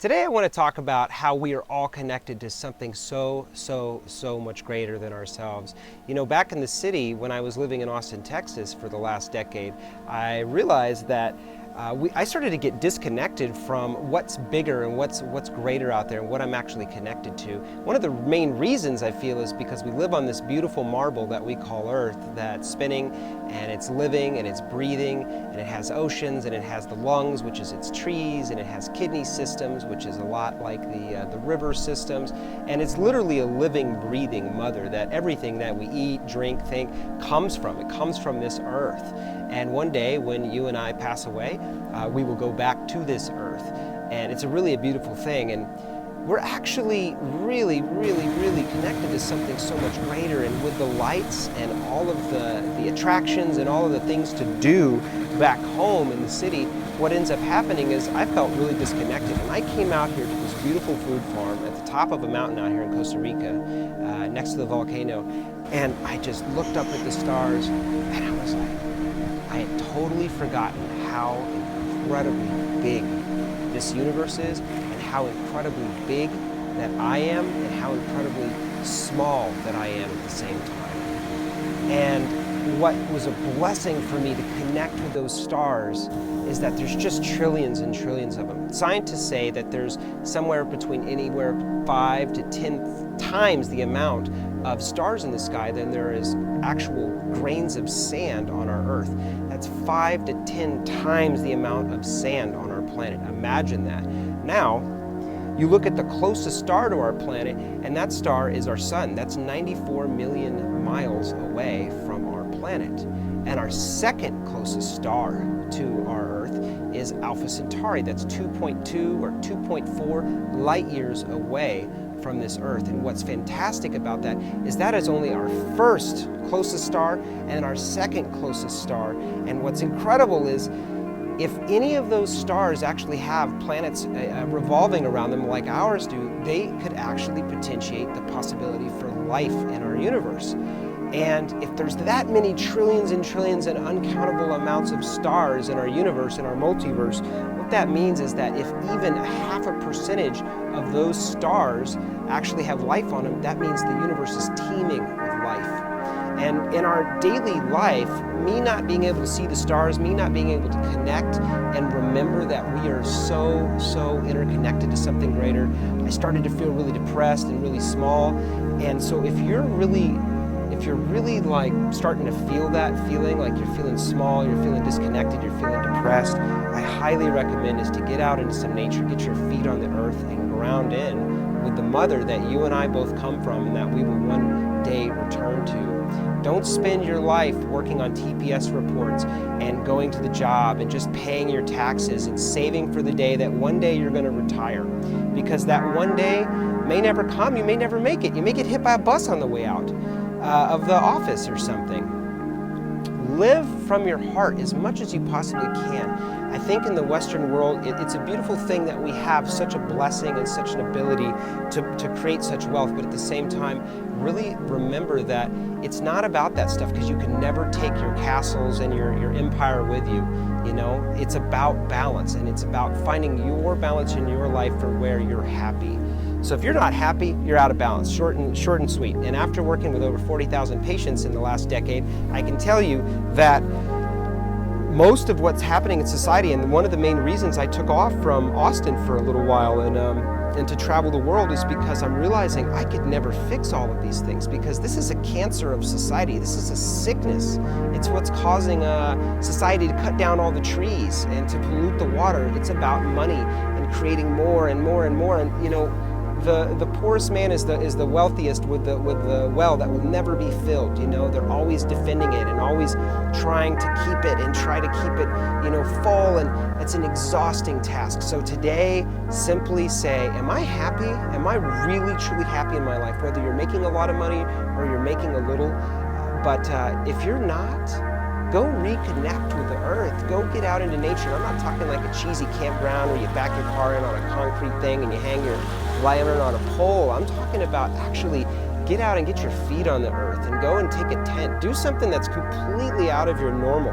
Today I want to talk about how we are all connected to something so much greater than ourselves. You know, back in the city when I was living in Austin, Texas for the last decade, I realized that I started to get disconnected from what's bigger and what's greater out there and what I'm actually connected to. One of the main reasons I feel is because we live on this beautiful marble that we call Earth that's spinning and it's living and it's breathing and it has oceans and it has the lungs, which is its trees, and it has kidney systems, which is a lot like the river systems, and it's literally a living, breathing mother that everything that we eat, drink, think comes from. It comes from this Earth. And one day when you and I pass away, we will go back to this Earth. And it's really a beautiful thing. And we're actually really connected to something so much greater. And with the lights and all of the attractions and all of the things to do back home in the city, what ends up happening is I felt really disconnected. And I came out here to this beautiful food farm at the top of a mountain out here in Costa Rica, next to the volcano. And I just looked up at the stars and I was like, I had totally forgotten how incredibly big this universe is and how incredibly big that I am and how incredibly small that I am at the same time. And what was a blessing for me to connect with those stars is that there's just trillions and trillions of them. Scientists say that there's somewhere between anywhere 5 to 10 times the amount of stars in the sky than there is actual grains of sand on our Earth. That's 5 to 10 times the amount of sand on our planet. Imagine that. Now, you look at the closest star to our planet, and that star is our sun. That's 94 million miles away from our planet. And our second closest star to our Earth is Alpha Centauri. That's 2.2 or 2.4 light years away from this Earth. And what's fantastic about that is only our first closest star and our second closest star. And what's incredible is if any of those stars actually have planets revolving around them like ours do, they could actually potentiate the possibility for life in our universe. And if there's that many trillions and trillions and uncountable amounts of stars in our universe, in our multiverse, what that means is that if even 0.5% of those stars actually have life on them, that means the universe is teeming with life. And in our daily life, me not being able to see the stars, me not being able to connect and remember that we are so interconnected to something greater, I started to feel really depressed and really small. And so if you're really like starting to feel that feeling, like you're feeling small, you're feeling disconnected, you're feeling depressed, I highly recommend is to get out into some nature, get your feet on the earth and ground in with the mother that you and I both come from and that we will one day return to. Don't spend your life working on TPS reports and going to the job and just paying your taxes and saving for the day that one day you're going to retire. Because that one day may never come, you may never make it. You may get hit by a bus on the way out of the office or something. Live from your heart as much as you possibly can. I think in the Western world, it's a beautiful thing that we have such a blessing and such an ability to create such wealth, but at the same time, really remember that it's not about that stuff because you can never take your castles and your empire with you. You know, it's about balance and it's about finding your balance in your life for where you're happy. So if you're not happy, you're out of balance, short and sweet. And after working with over 40,000 patients in the last decade, I can tell you that most of what's happening in society, and one of the main reasons I took off from Austin for a little while and to travel the world is because I'm realizing I could never fix all of these things because this is a cancer of society. This is a sickness. It's what's causing society to cut down all the trees and to pollute the water. It's about money and creating more and more and more. And you know, the poorest man is the wealthiest with the well that will never be filled. You know, they're always defending it and always trying to keep it and try to keep it, you know, full, and it's an exhausting task. So today, simply say, am I happy? Am I really truly happy in my life? Whether you're making a lot of money or you're making a little, but if you're not, go reconnect with the earth. Go get out into nature. I'm not talking like a cheesy campground where you back your car in on a concrete thing and you hang your lantern on a pole. I'm talking about actually get out and get your feet on the earth and go and take a tent. Do something that's completely out of your normal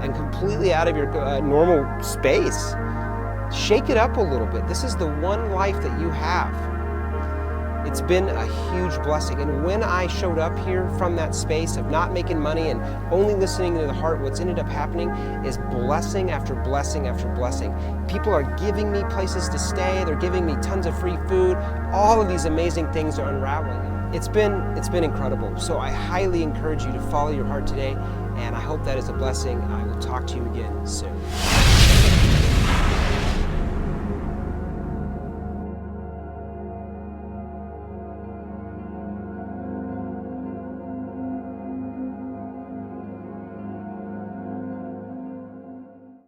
and completely out of your normal space. Shake it up a little bit. This is the one life that you have. It's been a huge blessing. And when I showed up here from that space of not making money and only listening to the heart, what's ended up happening is blessing after blessing after blessing. People are giving me places to stay. They're giving me tons of free food. All of these amazing things are unraveling. It's been incredible. So I highly encourage you to follow your heart today, and I hope that is a blessing. I will talk to you again soon.